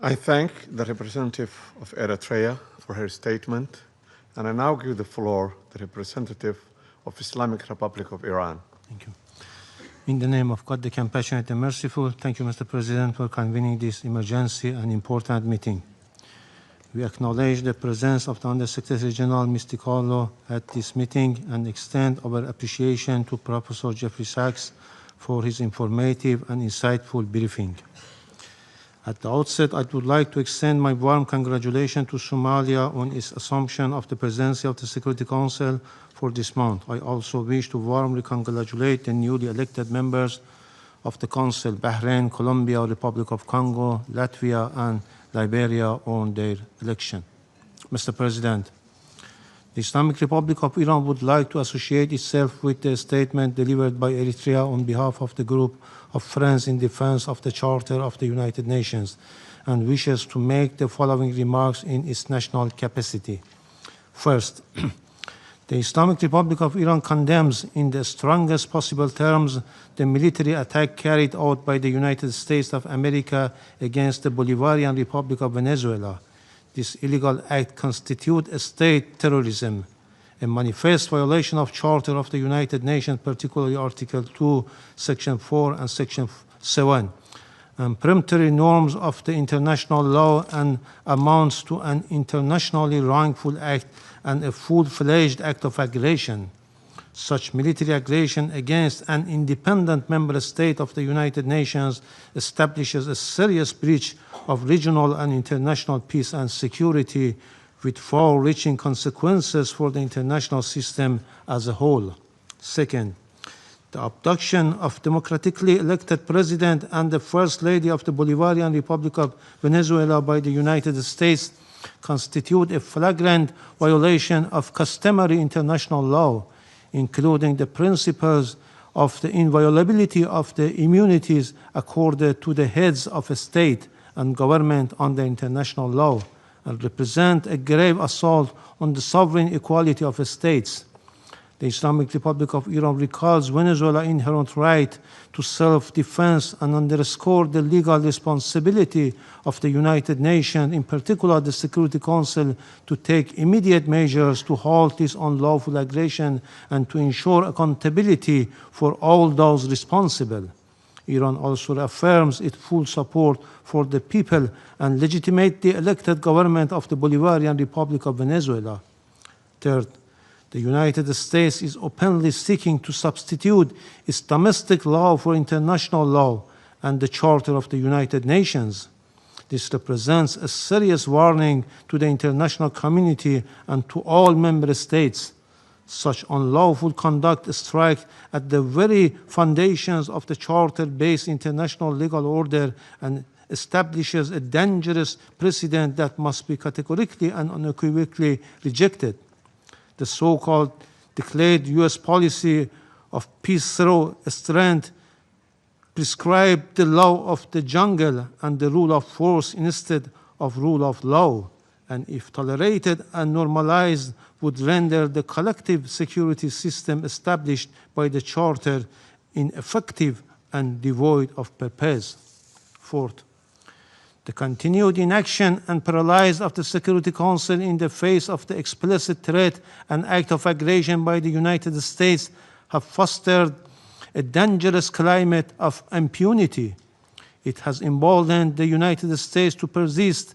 I thank the representative of Eritrea for her statement, and I now give the floor to the representative of Islamic Republic of Iran. Thank you. In the name of God, the compassionate and merciful, thank you, Mr. President, for convening this emergency and important meeting. We acknowledge the presence of the Undersecretary General Mysticalo at this meeting and extend our appreciation to Professor Jeffrey Sachs for his informative and insightful briefing. At the outset, I would like to extend my warm congratulations to Somalia on its assumption of the presidency of the Security Council for this month. I also wish to warmly congratulate the newly elected members of the Council, Bahrain, Colombia, Republic of Congo, Latvia, and Liberia on their election. Mr. President, the Islamic Republic of Iran would like to associate itself with the statement delivered by Eritrea on behalf of the group of Friends in Defense of the Charter of the United Nations and wishes to make the following remarks in its national capacity. First, the Islamic Republic of Iran condemns in the strongest possible terms the military attack carried out by the United States of America against the Bolivarian Republic of Venezuela. This illegal act constitutes a state terrorism, a manifest violation of Charter of the United Nations, particularly Article 2, Section 4 and Section 7, and peremptory norms of the international law and amounts to an internationally wrongful act and a full-fledged act of aggression. Such military aggression against an independent member state of the United Nations establishes a serious breach of regional and international peace and security with far-reaching consequences for the international system as a whole. Second, the abduction of democratically elected president and the First Lady of the Bolivarian Republic of Venezuela by the United States constitute a flagrant violation of customary international law, including the principles of the inviolability of the immunities accorded to the heads of a state and government under international law, and represent a grave assault on the sovereign equality of states. The Islamic Republic of Iran recalls Venezuela's inherent right to self-defense and underscores the legal responsibility of the United Nations, in particular the Security Council, to take immediate measures to halt this unlawful aggression and to ensure accountability for all those responsible. Iran also affirms its full support for the people and legitimately elected government of the Bolivarian Republic of Venezuela. Third, the United States is openly seeking to substitute its domestic law for international law and the Charter of the United Nations. This represents a serious warning to the international community and to all member states. Such unlawful conduct strikes at the very foundations of the Charter-based international legal order and establishes a dangerous precedent that must be categorically and unequivocally rejected. The so-called declared U.S. policy of peace through strength prescribes the law of the jungle and the rule of force instead of rule of law, and if tolerated and normalized, would render the collective security system established by the Charter ineffective and devoid of purpose. Fourth, the continued inaction and paralysis of the Security Council in the face of the explicit threat and act of aggression by the United States have fostered a dangerous climate of impunity. It has emboldened the United States to persist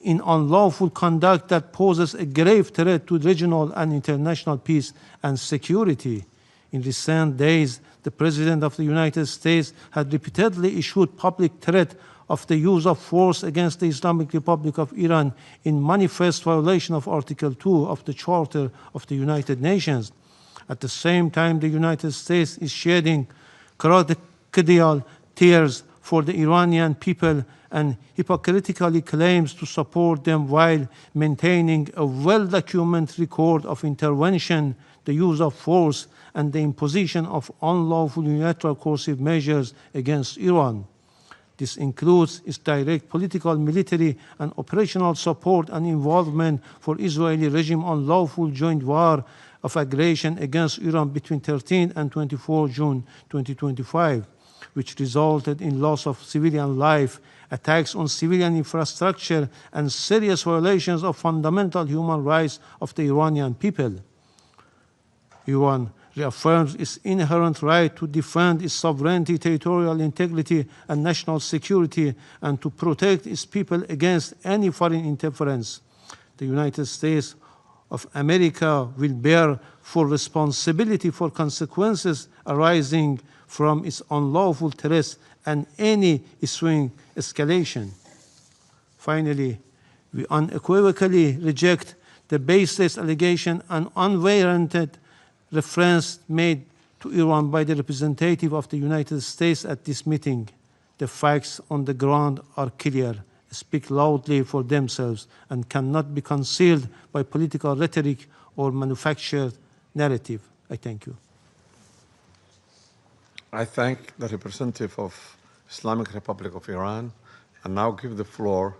in unlawful conduct that poses a grave threat to regional and international peace and security. In recent days, the President of the United States had repeatedly issued public threat of the use of force against the Islamic Republic of Iran in manifest violation of Article 2 of the Charter of the United Nations. At the same time, the United States is shedding crocodile tears for the Iranian people and hypocritically claims to support them while maintaining a well-documented record of intervention, the use of force, and the imposition of unlawful unilateral coercive measures against Iran. This includes its direct political, military, and operational support and involvement for Israeli regime unlawful joint war of aggression against Iran between 13 and 24 June 2025. which resulted in loss of civilian life, attacks on civilian infrastructure, and serious violations of fundamental human rights of the Iranian people. Iran reaffirms its inherent right to defend its sovereignty, territorial integrity, and national security, and to protect its people against any foreign interference. The United States of America will bear full responsibility for consequences arising from its unlawful threats and any ensuing escalation. Finally, we unequivocally reject the baseless allegation and unwarranted reference made to Iran by the representative of the United States at this meeting. The facts on the ground are clear, speak loudly for themselves, and cannot be concealed by political rhetoric or manufactured narrative. I thank you. I thank the representative of Islamic Republic of Iran and now give the floor